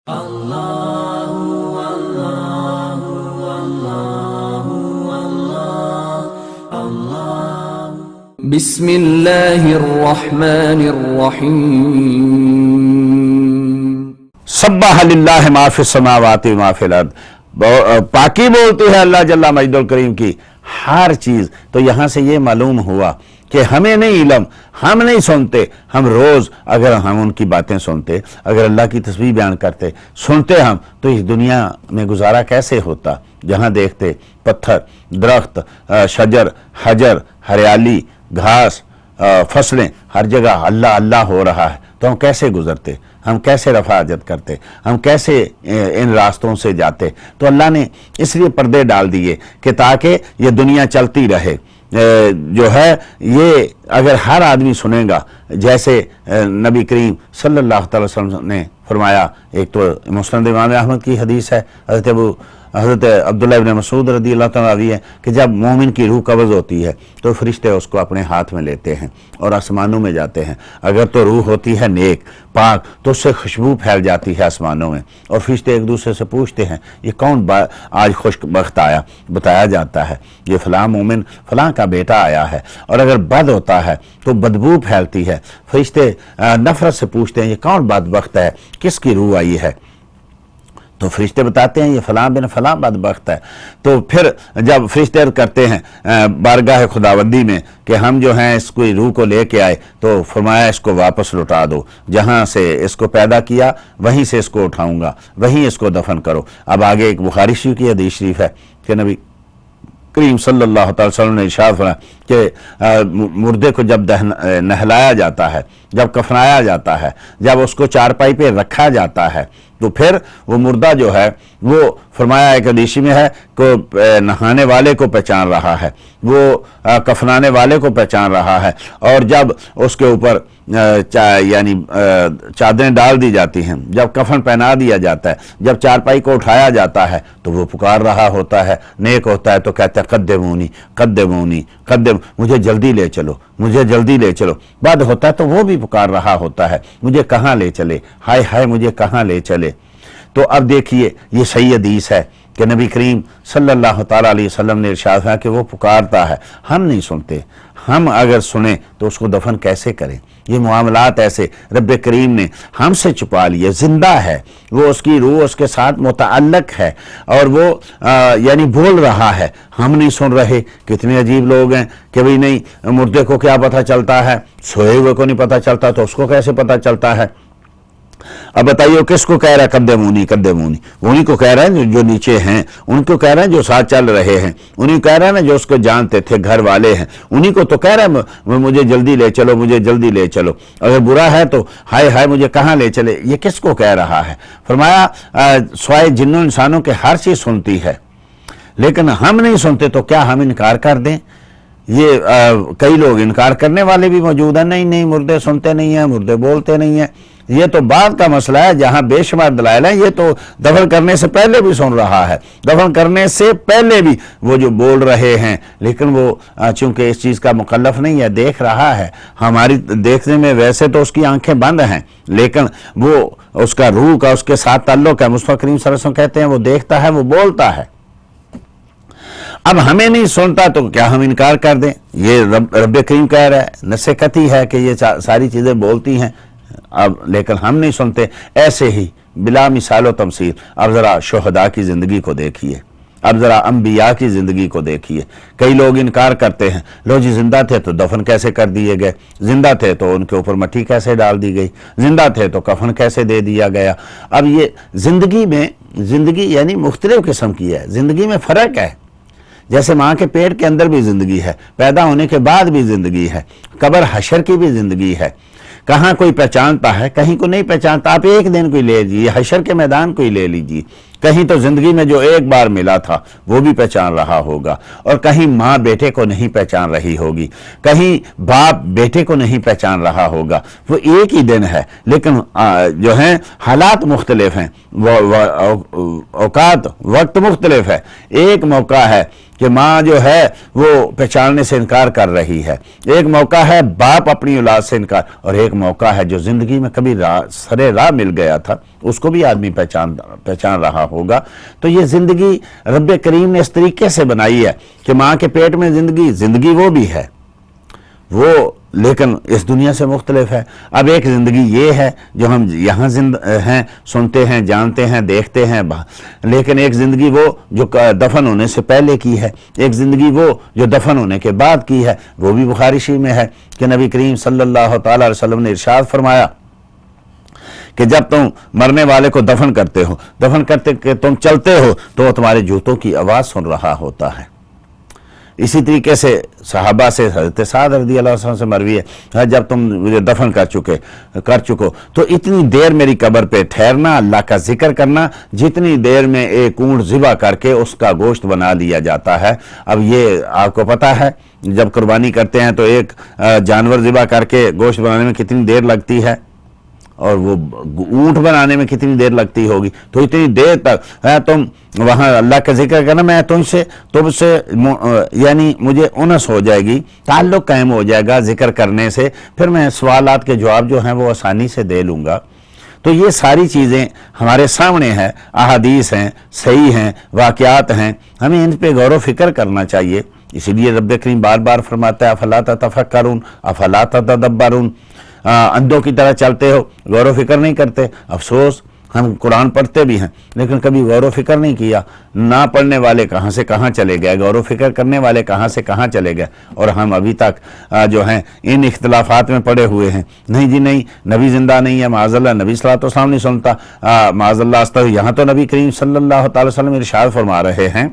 بسم اللہ الرحمن الرحیم سبح للہ ما فی السماوات و ما فی الارض، پاکی بولتی ہے اللہ جل مجد الکریم کی ہر چیز۔ تو یہاں سے یہ معلوم ہوا کہ ہمیں نہیں علم، ہم نہیں سنتے، ہم روز اگر ہم ان کی باتیں سنتے، اگر اللہ کی تسبیح بیان کرتے، سنتے ہم، تو اس دنیا میں گزارا کیسے ہوتا؟ جہاں دیکھتے پتھر، درخت، شجر، حجر، ہریالی، گھاس، فصلیں، ہر جگہ اللہ اللہ ہو رہا ہے، تو ہم کیسے گزرتے؟ ہم کیسے رفع حاجت کرتے؟ ہم کیسے ان راستوں سے جاتے؟ تو اللہ نے اس لیے پردے ڈال دیے کہ تاکہ یہ دنیا چلتی رہے۔ جو ہے یہ اگر ہر آدمی سنے گا، جیسے نبی کریم صلی اللہ تعالی وسلم نے فرمایا، ایک تو مسند امام احمد کی حدیث ہے، حضرت عبداللہ ابن مسعود رضی اللہ تعالیٰ عنہ ہے کہ جب مومن کی روح قبض ہوتی ہے تو فرشتے اس کو اپنے ہاتھ میں لیتے ہیں اور آسمانوں میں جاتے ہیں۔ اگر تو روح ہوتی ہے نیک پاک تو اس سے خوشبو پھیل جاتی ہے آسمانوں میں، اور فرشتے ایک دوسرے سے پوچھتے ہیں یہ کون آج خوش بخت آیا؟ بتایا جاتا ہے یہ فلاں مومن فلاں کا بیٹا آیا ہے۔ اور اگر بد ہوتا ہے تو بدبو پھیلتی ہے، فرشتے نفرت سے پوچھتے ہیں یہ کون بدبخت ہے، کس کی روح آئی ہے؟ تو فرشتے بتاتے ہیں یہ فلاں بن فلاں بدبخت ہے۔ تو پھر جب فرشتے کرتے ہیں بارگاہ خداوندی میں کہ ہم جو ہیں اس کو روح کو لے کے آئے، تو فرمایا اس کو واپس لوٹا دو، جہاں سے اس کو پیدا کیا وہیں سے اس کو اٹھاؤں گا، وہیں اس کو دفن کرو۔ اب آگے ایک بخاری شریف کی حدیث شریف ہے کہ نبی کریم صلی اللہ تعالی وسلم نے ارشاد فرمایا کہ مردے کو جب نہلایا جاتا ہے، جب کفنایا جاتا ہے، جب اس کو چارپائی پہ رکھا جاتا ہے، تو پھر وہ مردہ جو ہے وہ فرمایا ایک حدیث میں ہے کہ نہانے والے کو پہچان رہا ہے، وہ کفنانے والے کو پہچان رہا ہے، اور جب اس کے اوپر یعنی چادریں ڈال دی جاتی ہیں، جب کفن پہنا دیا جاتا ہے، جب چارپائی کو اٹھایا جاتا ہے تو وہ پکار رہا ہوتا ہے، نیک ہوتا ہے تو کہتا ہے قدمونی قدمونی قدم، مجھے جلدی لے چلو، مجھے جلدی لے چلو۔ بد ہوتا ہے تو وہ بھی پکار رہا ہوتا ہے مجھے کہاں لے چلے، ہائے ہائے مجھے کہاں لے چلے۔ تو اب دیکھیے یہ صحیح حدیث ہے کہ نبی کریم صلی اللہ تعالیٰ علیہ وسلم نے ارشاد ہے کہ وہ پکارتا ہے، ہم نہیں سنتے۔ ہم اگر سنیں تو اس کو دفن کیسے کریں؟ یہ معاملات ایسے رب کریم نے ہم سے چھپا لیے، زندہ ہے وہ، اس کی روح اس کے ساتھ متعلق ہے، اور وہ یعنی بول رہا ہے، ہم نہیں سن رہے۔ کتنے عجیب لوگ ہیں کہ بھئی نہیں، مردے کو کیا پتہ چلتا ہے، سوئے ہوئے کو نہیں پتہ چلتا تو اس کو کیسے پتہ چلتا ہے؟ اب بتائیے کس کو کہہ رہا ہے قدمونی قدمونی؟ انہی کو کہہ رہا ہے جو نیچے ہیں، ان کو کہہ رہا ہے جو ساتھ چل رہے ہیں، انہی کہہ رہا ہے نا جو اس کو جانتے تھے، گھر والے ہیں، انہی کو تو کہہ رہا ہے مجھے جلدی لے چلو، مجھے جلدی لے چلو۔ اگر برا ہے تو ہائے ہائے مجھے کہاں لے چلے۔ یہ کس کو کہہ رہا ہے؟ فرمایا سوائے جنوں انسانوں کے ہر چیز سنتی ہے، لیکن ہم نہیں سنتے تو کیا ہم انکار کر دیں؟ یہ کئی لوگ انکار کرنے والے بھی موجود ہیں، نہیں نہیں مردے سنتے نہیں ہیں، مردے بولتے نہیں ہیں۔ یہ تو بعد کا مسئلہ ہے، جہاں بے شمار دلائل ہیں۔ یہ تو دفن کرنے سے پہلے بھی سن رہا ہے، دفن کرنے سے پہلے بھی وہ جو بول رہے ہیں، لیکن وہ چونکہ اس چیز کا مکلف نہیں ہے، دیکھ رہا ہے۔ ہماری دیکھنے میں ویسے تو اس کی آنکھیں بند ہیں، لیکن وہ اس کا روح کا اس کے ساتھ تعلق ہے۔ مصطفیٰ کریم صلی اللہ علیہ وسلم کہتے ہیں وہ دیکھتا ہے، وہ بولتا ہے۔ اب ہمیں نہیں سنتا تو کیا ہم انکار کر دیں؟ یہ رب کریم کہہ رہا ہے، نص قطعی ہے کہ یہ ساری چیزیں بولتی ہیں، اب لیکن ہم نہیں سنتے۔ ایسے ہی بلا مثال و تمثیل اب ذرا شہداء کی زندگی کو دیکھیے، اب ذرا انبیاء کی زندگی کو دیکھیے۔ کئی لوگ انکار کرتے ہیں، لو جی زندہ تھے تو دفن کیسے کر دیے گئے، زندہ تھے تو ان کے اوپر مٹی کیسے ڈال دی گئی، زندہ تھے تو کفن کیسے دے دیا گیا۔ اب یہ زندگی میں، زندگی یعنی مختلف قسم کی ہے، زندگی میں فرق ہے۔ جیسے ماں کے پیٹ کے اندر بھی زندگی ہے، پیدا ہونے کے بعد بھی زندگی ہے، قبر حشر کی بھی زندگی ہے۔ کہاں کوئی پہچانتا ہے، کہیں کو نہیں پہچانتا۔ آپ ایک دن کوئی لے لیجیے، حشر کے میدان کو ہی لے لیجیے، کہیں تو زندگی میں جو ایک بار ملا تھا وہ بھی پہچان رہا ہوگا، اور کہیں ماں بیٹے کو نہیں پہچان رہی ہوگی، کہیں باپ بیٹے کو نہیں پہچان رہا ہوگا۔ وہ ایک ہی دن ہے، لیکن جو ہیں حالات مختلف ہیں، اوقات وقت مختلف ہے۔ ایک موقع ہے کہ ماں جو ہے وہ پہچاننے سے انکار کر رہی ہے، ایک موقع ہے باپ اپنی اولاد سے انکار، اور ایک موقع ہے جو زندگی میں کبھی سرے راہ مل گیا تھا اس کو بھی آدمی پہچان رہا ہوگا۔ تو یہ زندگی رب کریم نے اس طریقے سے بنائی ہے کہ ماں کے پیٹ میں زندگی وہ بھی ہے، وہ لیکن اس دنیا سے مختلف ہے۔ اب ایک زندگی یہ ہے جو ہم یہاں ہیں، سنتے ہیں، جانتے ہیں، دیکھتے ہیں، لیکن ایک زندگی وہ جو دفن ہونے سے پہلے کی ہے، ایک زندگی وہ جو دفن ہونے کے بعد کی ہے۔ وہ بھی بخاری شریف میں ہے کہ نبی کریم صلی اللہ تعالی علیہ وسلم نے ارشاد فرمایا کہ جب تم مرنے والے کو دفن کرتے کہ تم چلتے ہو تو وہ تمہارے جوتوں کی آواز سن رہا ہوتا ہے۔ اسی طریقے سے صحابہ سے حضرت سعد رضی اللہ عنہ سے مروی ہے، جب تم مجھے دفن کر چکو تو اتنی دیر میری قبر پہ ٹھہرنا، اللہ کا ذکر کرنا، جتنی دیر میں ایک اونٹ ذبح کر کے اس کا گوشت بنا لیا جاتا ہے۔ اب یہ آپ کو پتہ ہے جب قربانی کرتے ہیں تو ایک جانور ذبح کر کے گوشت بنانے میں کتنی دیر لگتی ہے، اور وہ اونٹ بنانے میں کتنی دیر لگتی ہوگی۔ تو اتنی دیر تک تم وہاں اللہ کا ذکر کرنا، میں تم سے یعنی مجھے انس ہو جائے گی، تعلق قائم ہو جائے گا ذکر کرنے سے، پھر میں سوالات کے جواب جو ہیں وہ آسانی سے دے لوں گا۔ تو یہ ساری چیزیں ہمارے سامنے ہیں، احادیث ہیں، صحیح ہیں، واقعات ہیں، ہمیں ان پہ غور و فکر کرنا چاہیے۔ اسی لیے رب کریم بار بار فرماتا ہے افلا تتفکرون افلا تتدبرون، اندھوں کی طرح چلتے ہو، غور و فکر نہیں کرتے۔ افسوس، ہم قرآن پڑھتے بھی ہیں لیکن کبھی غور و فکر نہیں کیا۔ نہ پڑھنے والے کہاں سے کہاں چلے گئے، غور و فکر کرنے والے کہاں سے کہاں چلے گئے، اور ہم ابھی تک جو ہیں ان اختلافات میں پڑے ہوئے ہیں۔ نہیں جی نہیں، نبی زندہ نہیں ہے، معاذ اللہ، نبی صلی اللہ علیہ وسلم نہیں سنتا، معاذ اللہ استغفر۔ یہاں تو نبی کریم صلی اللہ تعالی وسلم ارشاد فرما رہے ہیں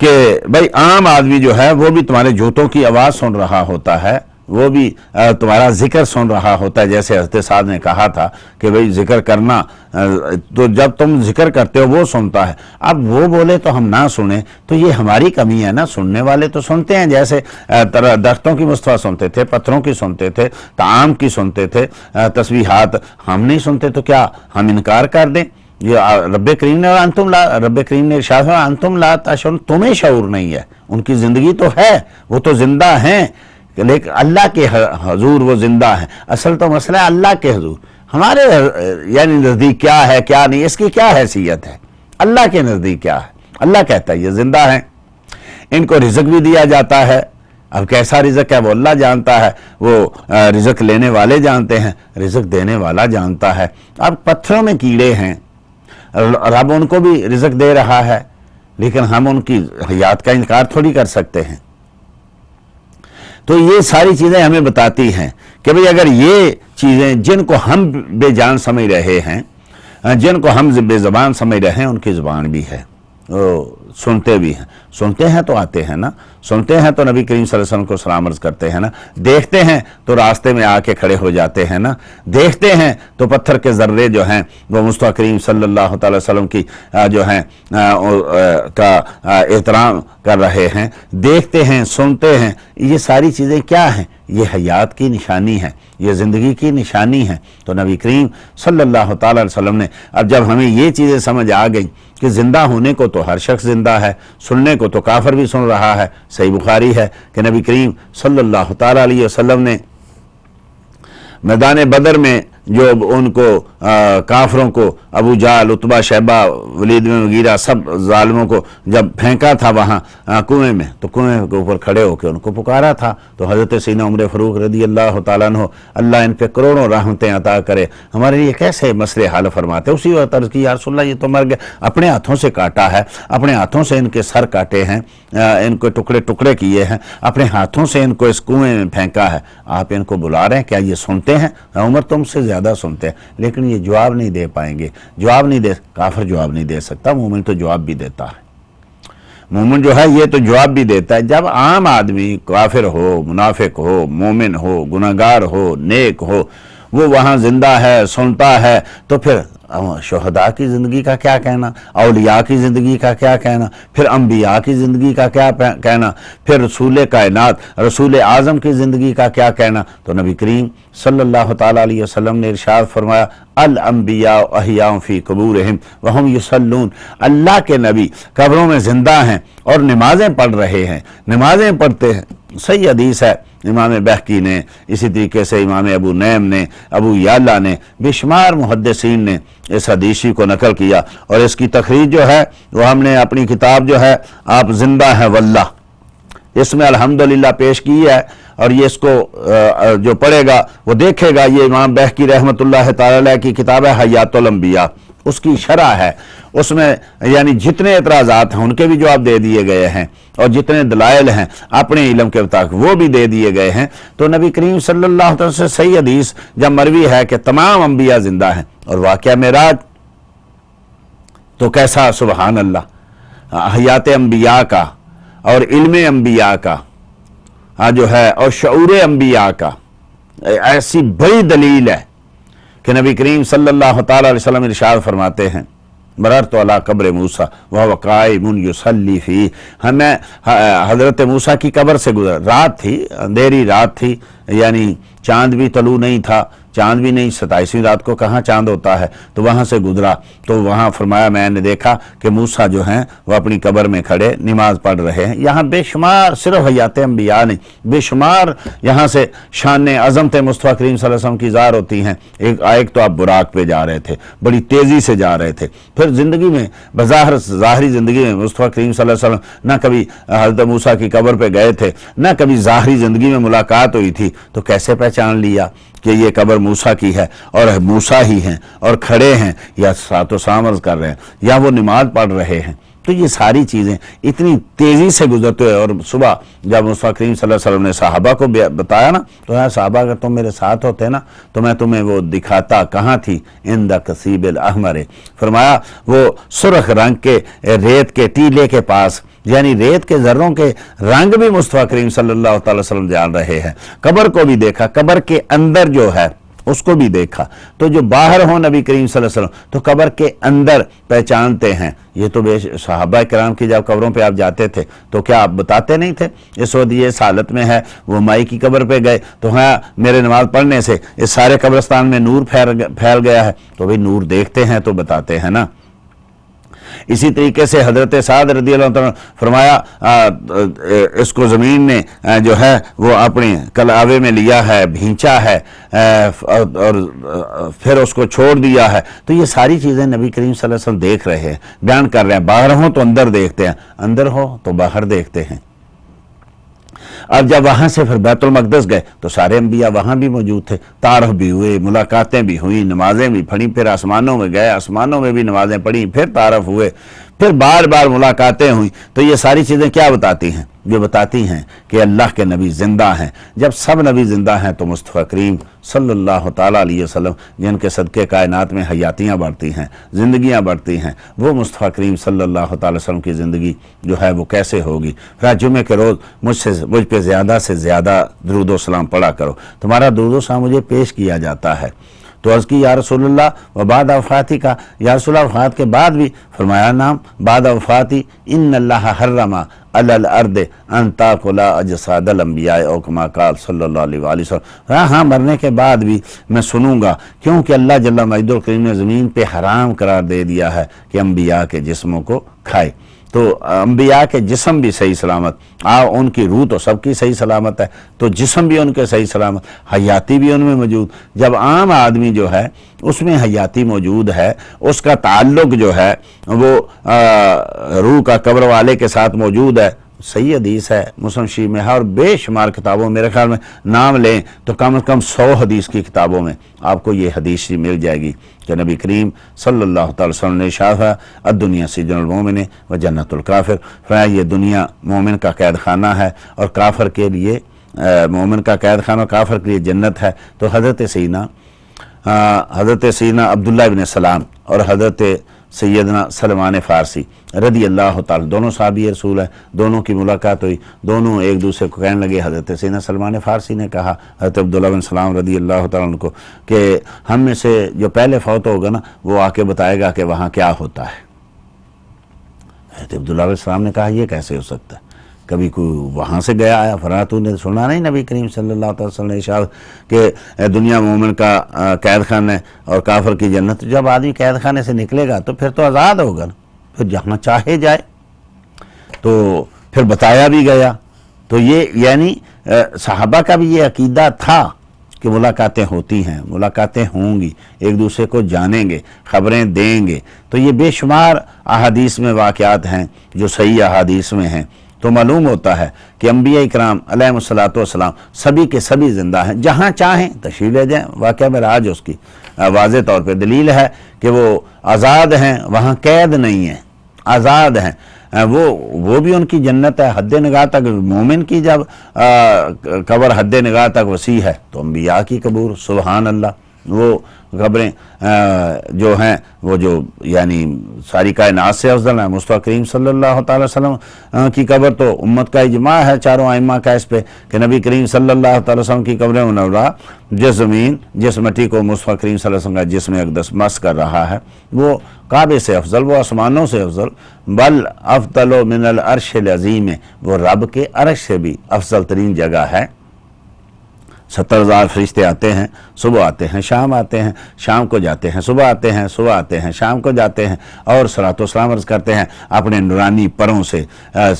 کہ بھائی عام آدمی جو ہے وہ بھی تمہارے جوتوں کی آواز سن رہا ہوتا ہے، وہ بھی تمہارا ذکر سن رہا ہوتا ہے، جیسے حضرت سعد نے کہا تھا کہ بھئی ذکر کرنا، تو جب تم ذکر کرتے ہو وہ سنتا ہے۔ اب وہ بولے تو ہم نہ سنیں تو یہ ہماری کمی ہے نا، سننے والے تو سنتے ہیں، جیسے درختوں کی مصطفیٰ سنتے تھے، پتھروں کی سنتے تھے، طعام کی سنتے تھے، تسبیحات ہم نہیں سنتے تو کیا ہم انکار کر دیں؟ یہ رب کریم نے ارشاد فرمایا انتم لا تشعرون، تمہیں شعور نہیں ہے۔ ان کی زندگی تو ہے، وہ تو زندہ ہیں، لیکن اللہ کے حضور وہ زندہ ہیں۔ اصل تو مسئلہ ہے اللہ کے حضور، ہمارے یعنی نزدیک کیا ہے کیا نہیں، اس کی کیا حیثیت ہے، اللہ کے نزدیک کیا ہے۔ اللہ کہتا ہے یہ زندہ ہیں، ان کو رزق بھی دیا جاتا ہے۔ اب کیسا رزق ہے وہ اللہ جانتا ہے، وہ رزق لینے والے جانتے ہیں، رزق دینے والا جانتا ہے۔ اب پتھروں میں کیڑے ہیں، رب ان کو بھی رزق دے رہا ہے، لیکن ہم ان کی حیات کا انکار تھوڑی کر سکتے ہیں۔ تو یہ ساری چیزیں ہمیں بتاتی ہیں کہ بھئی اگر یہ چیزیں جن کو ہم بے جان سمجھ رہے ہیں، جن کو ہم بے زبان سمجھ رہے ہیں، ان کی زبان بھی ہے، وہ سنتے بھی ہیں، سنتے ہیں تو آتے ہیں نا، سنتے ہیں تو نبی کریم صلی اللہ علیہ وسلم کو سلام عرض کرتے ہیں نا، دیکھتے ہیں تو راستے میں آ کے کھڑے ہو جاتے ہیں نا، دیکھتے ہیں تو پتھر کے ذرے جو ہیں وہ مصطفیٰ کریم صلی اللہ تعالی وسلم کی جو ہیں کا احترام کر رہے ہیں، دیکھتے ہیں، سنتے ہیں۔ یہ ساری چیزیں کیا ہیں؟ یہ حیات کی نشانی ہے، یہ زندگی کی نشانی ہے۔ تو نبی کریم صلی اللہ تعالی علیہ وسلم نے اب جب ہمیں یہ چیزیں سمجھ آ گئیں کہ زندہ ہونے کو تو ہر شخص زندہ ہے، سننے کو تو کافر بھی سن رہا ہے۔ صحیح بخاری ہے کہ نبی کریم صلی اللہ تعالی علیہ وسلم نے میدان بدر میں جو ان کو کافروں کو ابو جہل، عتبہ، شیبہ، ولید بن مغیرہ سب ظالموں کو جب پھینکا تھا وہاں کنویں میں، تو کنویں کے اوپر کھڑے ہو کے ان کو پکارا تھا، تو حضرت سیدنا عمر فاروق رضی اللہ تعالیٰ عنہ، اللہ ان پہ کروڑوں رحمتیں عطا کرے، ہمارے لیے کیسے مسئلے حل فرماتے۔ اسی وقت عرض کی یا رسول اللہ یہ تو مر گئے، اپنے ہاتھوں سے کاٹا ہے، اپنے ہاتھوں سے ان کے سر کاٹے ہیں، ان کو ٹکڑے ٹکڑے کیے ہیں، اپنے ہاتھوں سے ان کو اس کنویں میں پھینکا ہے، آپ ان کو بلا رہے ہیں، کیا یہ سنتے ہیں؟ عمر تم سے زیادہ سنتے ہیں، لیکن یہ جواب نہیں دے پائیں گے، جواب نہیں دے، کافر جواب نہیں دے سکتا، مومن تو جواب بھی دیتا ہے، مومن جو ہے یہ تو جواب بھی دیتا ہے۔ جب عام آدمی کافر ہو، منافق ہو، مومن ہو، گناہگار ہو، نیک ہو، وہ وہاں زندہ ہے، سنتا ہے، تو پھر شہداء کی زندگی کا کیا کہنا، اولیاء کی زندگی کا کیا کہنا، پھر انبیاء کی زندگی کا کیا کہنا، پھر رسول کائنات رسول اعظم کی زندگی کا کیا کہنا۔ تو نبی کریم صلی اللہ تعالیٰ علیہ وسلم نے ارشاد فرمایا الانبیاء احیاء فی قبورہم وہم یصلون، اللہ کے نبی قبروں میں زندہ ہیں اور نمازیں پڑھ رہے ہیں، نمازیں پڑھتے ہیں۔ صحیح حدیث ہے، امام بہقی نے، اسی طریقے سے امام ابو نعیم نے، ابو یعلا نے، بے شمار محدثین نے اس حدیثی کو نقل کیا، اور اس کی تخریج جو ہے وہ ہم نے اپنی کتاب جو ہے آپ زندہ ہے واللہ اس میں الحمدللہ پیش کی ہے، اور یہ اس کو جو پڑھے گا وہ دیکھے گا، یہ امام بہقی رحمۃ اللہ تعالی علیہ کی کتاب ہے حیات الانبیاء، اس کی شرح ہے، اس میں یعنی جتنے اعتراضات ہیں ان کے بھی جواب دے دیے گئے ہیں، اور جتنے دلائل ہیں اپنے علم کے مطابق وہ بھی دے دیے گئے ہیں۔ تو نبی کریم صلی اللہ علیہ وسلم سے صحیح حدیث جب مروی ہے کہ تمام انبیاء زندہ ہیں، اور واقعہ معراج تو کیسا، سبحان اللہ، حیات انبیاء کا اور علم انبیاء کا جو ہے اور شعور انبیاء کا ایسی بڑی دلیل ہے کہ نبی کریم صلی اللہ تعالیٰ علیہ وسلم ارشاد فرماتے ہیں مررت علی قبر موسیٰ وہو قائم یصلی فیہ، میں حضرت موسیٰ کی قبر سے گزر، رات تھی، اندھیری رات تھی، یعنی چاند بھی طلوع نہیں تھا، چاند بھی نہیں، 27ویں رات کو کہاں چاند ہوتا ہے، تو وہاں سے گزرا تو وہاں فرمایا میں نے دیکھا کہ موسیٰ جو ہیں وہ اپنی قبر میں کھڑے نماز پڑھ رہے ہیں۔ یہاں بے شمار صرف حیات انبیاء نہیں، بے شمار یہاں سے شان عظمت مصطفیٰ کریم صلی اللہ علیہ وسلم کی ظاہر ہوتی ہیں۔ ایک تو آپ براق پہ جا رہے تھے، بڑی تیزی سے جا رہے تھے، پھر زندگی میں بظاہر ظاہری زندگی میں مصطفیٰ کریم صلی اللہ علیہ وسلم نہ کبھی حضرت موسیٰ کی قبر پہ گئے تھے، نہ کبھی ظاہری زندگی میں ملاقات ہوئی تھی، تو کیسے پہچان لیا کہ یہ قبر موسیٰ کی ہے اور موسیٰ ہی ہیں اور کھڑے ہیں، یا سات و سامرز کر رہے ہیں، یا وہ نماز پڑھ رہے ہیں؟ تو یہ ساری چیزیں اتنی تیزی سے گزرتے ہوئے، اور صبح جب مصطفیٰ کریم صلی اللہ علیہ وسلم نے صحابہ کو بتایا نا، تو صحابہ اگر تم میرے ساتھ ہوتے نا تو میں تمہیں وہ دکھاتا، کہاں تھی؟ عند کثیب الاحمر، فرمایا وہ سرخ رنگ کے ریت کے ٹیلے کے پاس، یعنی ریت کے ذروں کے رنگ بھی مصطفیٰ کریم صلی اللہ تعالی وسلم جان رہے ہیں۔ قبر کو بھی دیکھا، قبر کے اندر جو ہے اس کو بھی دیکھا، تو جو باہر ہو نبی کریم صلی اللہ علیہ وسلم تو قبر کے اندر پہچانتے ہیں۔ یہ تو بے صحابہ کرام کی جب قبروں پہ آپ جاتے تھے تو کیا آپ بتاتے نہیں تھے اس وقت یہ اس حالت میں ہے؟ وہ مائی کی قبر پہ گئے تو ہاں میرے نماز پڑھنے سے اس سارے قبرستان میں نور پھیل گیا ہے، تو بھئی نور دیکھتے ہیں تو بتاتے ہیں نا۔ اسی طریقے سے حضرت سعد رضی اللہ عنہ فرمایا اس کو زمین نے جو ہے وہ اپنے کلاوے میں لیا ہے، بھینچا ہے، اور پھر اس کو چھوڑ دیا ہے۔ تو یہ ساری چیزیں نبی کریم صلی اللہ علیہ وسلم دیکھ رہے ہیں، بیان کر رہے ہیں، باہر ہوں تو اندر دیکھتے ہیں، اندر ہو تو باہر دیکھتے ہیں۔ اب جب وہاں سے پھر بیت المقدس گئے تو سارے انبیاء وہاں بھی موجود تھے، تعارف بھی ہوئے، ملاقاتیں بھی ہوئیں، نمازیں بھی پڑھیں، پھر آسمانوں میں گئے، آسمانوں میں بھی نمازیں پڑھیں، پھر تعارف ہوئے، پھر بار بار ملاقاتیں ہوئیں۔ تو یہ ساری چیزیں کیا بتاتی ہیں؟ یہ بتاتی ہیں کہ اللہ کے نبی زندہ ہیں۔ جب سب نبی زندہ ہیں تو مصطفیٰ کریم صلی اللہ تعالیٰ علیہ وسلم جن کے صدقے کائنات میں حیاتیاں بڑھتی ہیں، زندگیاں بڑھتی ہیں، وہ مصطفیٰ کریم صلی اللہ تعالیٰ وسلم کی زندگی جو ہے وہ کیسے ہوگی؟ پھر جمعے کے روز مجھ پہ زیادہ سے زیادہ درود و سلام پڑھا کرو، تمہارا درود و سلام مجھے پیش کیا جاتا ہے۔ تو عرض کی یا رسول اللہ و بعد وفاتی کا، یا رسول اللہ وفات کے بعد بھی؟ فرمایا نام بعد وفاتی ان اللہ حرم علی الارض ان تاکل اجساد الانبیاء او کما قال صلی اللہ علیہ وآلہ وسلم۔ ہاں مرنے کے بعد بھی میں سنوں گا، کیونکہ اللہ جل مجدہ الکریم نے زمین پہ حرام قرار دے دیا ہے کہ انبیاء کے جسموں کو کھائے۔ تو انبیاء کے جسم بھی صحیح سلامت، ان کی روح تو سب کی صحیح سلامت ہے، تو جسم بھی ان کے صحیح سلامت، حیاتی بھی ان میں موجود۔ جب عام آدمی جو ہے اس میں حیاتی موجود ہے، اس کا تعلق جو ہے وہ روح کا قبر والے کے ساتھ موجود ہے، صحیح حدیث ہے، مسلم شریف میں ہے، اور بے شمار کتابوں، میرے خیال میں نام لیں تو کم از کم 100 حدیث کی کتابوں میں آپ کو یہ حدیث مل جائے گی کہ نبی کریم صلی اللہ تعالی وسلم نے ارشاد ہے الدنیا سجن المومن و جنت الکافر، فرمایا یہ دنیا مومن کا قید خانہ ہے اور کافر کے لیے، مومن کا قید خانہ اور کافر کے لیے جنت ہے۔ تو حضرت سیدنا عبداللہ بن سلام اور حضرت سیدنا سلمان فارسی رضی اللہ تعالی، دونوں صحابی رسول ہیں، دونوں کی ملاقات ہوئی، دونوں ایک دوسرے کو کہنے لگے، حضرت سیدنا سلمان فارسی نے کہا حضرت عبداللہ بن سلام رضی اللہ تعالیٰ عنہ کو کہ ہم میں سے جو پہلے فوت ہوگا نا وہ آ کے بتائے گا کہ وہاں کیا ہوتا ہے۔ حضرت عبداللہ بن سلام نے کہا یہ کیسے ہو سکتا ہے، کبھی کوئی وہاں سے گیا آیا؟ فرمایا تو نے سنا نہیں نبی کریم صلی اللہ علیہ وسلم نے ارشاد کہ دنیا مومن کا قید خانہ ہے اور کافر کی جنت، جب آدمی قید خانے سے نکلے گا تو پھر تو آزاد ہوگا نا، پھر جہاں چاہے جائے۔ تو پھر بتایا بھی گیا۔ تو یہ یعنی صحابہ کا بھی یہ عقیدہ تھا کہ ملاقاتیں ہوتی ہیں، ملاقاتیں ہوں گی، ایک دوسرے کو جانیں گے، خبریں دیں گے۔ تو یہ بے شمار احادیث میں واقعات ہیں جو صحیح احادیث میں ہیں، تو معلوم ہوتا ہے کہ انبیاء اکرام علیہ الصلوۃ والسلام سبھی کے سبھی زندہ ہیں، جہاں چاہیں تشریف لے جائیں۔ واقعہ معراج اس کی واضح طور پہ دلیل ہے کہ وہ آزاد ہیں، وہاں قید نہیں ہیں، آزاد ہیں۔ وہ بھی ان کی جنت ہے حد نگاہ تک۔ مومن کی جب قبر حد نگاہ تک وسیع ہے تو انبیاء کی قبور، سبحان اللہ، وہ قبریں جو ہیں وہ جو یعنی ساری کائنات سے افضل ہیں۔ مصطفیٰ کریم صلی اللہ تعالی وسلم کی قبر تو امت کا اجماع ہے چاروں ائمہ کا اس پہ کہ نبی کریم صلی اللہ تعالی وسلم کی قبر منورہ جس زمین جس مٹی کو مصطفیٰ کریم صلی اللہ علیہ وسلم کا جسم اقدس مس کر رہا ہے وہ کعبے سے افضل، وہ آسمانوں سے افضل، بل افضل من العرش العظیم، وہ رب کے عرش سے بھی افضل ترین جگہ ہے۔ 70,000 فرشتے آتے ہیں، صبح آتے ہیں، شام آتے ہیں، شام کو جاتے ہیں، صبح آتے ہیں، صبح آتے ہیں، شام کو جاتے ہیں، اور صلاۃ و سلام عرض کرتے ہیں، اپنے نورانی پروں سے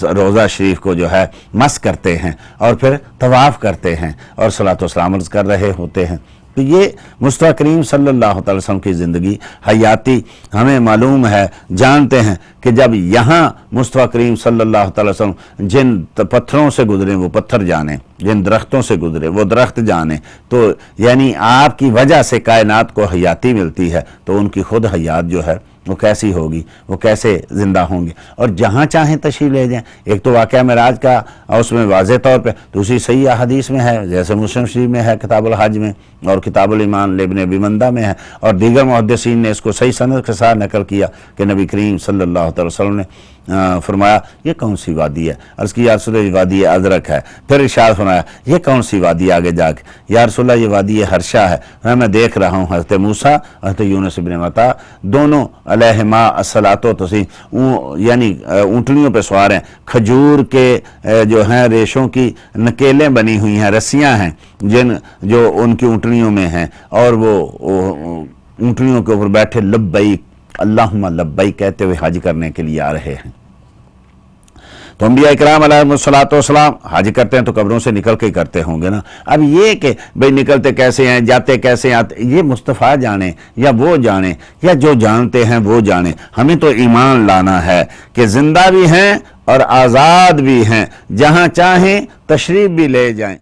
روضہ شریف کو جو ہے مس کرتے ہیں اور پھر طواف کرتے ہیں اور صلاۃ و سلام عرض کر رہے ہوتے ہیں۔ تو یہ مصطفیٰ کریم صلی اللہ تعالی وسلم کی زندگی حیاتی ہمیں معلوم ہے، جانتے ہیں کہ جب یہاں مصطفیٰ کریم صلی اللہ تعالی وسلم جن پتھروں سے گزرے وہ پتھر جانے، جن درختوں سے گزرے وہ درخت جانے، تو یعنی آپ کی وجہ سے کائنات کو حیاتی ملتی ہے، تو ان کی خود حیات جو ہے وہ کیسی ہوگی، وہ کیسے زندہ ہوں گے، اور جہاں چاہیں تشریف لے جائیں۔ ایک تو واقعہ معراج کا اس میں واضح طور پہ، دوسری صحیح احادیث میں ہے، جیسے مسلم شریف میں ہے کتاب الحج میں، اور کتاب الایمان لابن ابی مندہ میں ہے، اور دیگر محدثین نے اس کو صحیح سند کے ساتھ نقل کیا کہ نبی کریم صلی اللہ تعالی وسلم نے فرمایا یہ کون سی وادی ہے؟ عرض کی یا رسول اللہ یہ وادی ادرک ہے۔ پھر ارشاد فرمایا یہ کون سی وادی آگے جا کے؟ یا رسول اللہ یہ وادی ہرشا ہے۔ میں دیکھ رہا ہوں حضرت موسیٰ حضرت یونس بن متی دونوں علیہما الصلاۃ و تسلیم یعنی اونٹنیوں پہ سوار ہیں، کھجور کے جو ہیں ریشوں کی نکیلیں بنی ہوئی ہیں، رسیاں ہیں جو ان کی اونٹنیوں میں ہیں، اور وہ اونٹنیوں کے اوپر بیٹھے لبیک اللہم لبیک کہتے ہوئے حج کرنے کے لیے آ رہے ہیں۔ تو انبیاء اکرام علیہ الصلوۃ والسلام حج کرتے ہیں تو قبروں سے نکل کے کرتے ہوں گے نا۔ اب یہ کہ بھئی نکلتے کیسے ہیں، جاتے کیسے ہیں، یہ مصطفیٰ جانے یا وہ جانے یا جو جانتے ہیں وہ جانے۔ ہمیں تو ایمان لانا ہے کہ زندہ بھی ہیں اور آزاد بھی ہیں، جہاں چاہیں تشریف بھی لے جائیں۔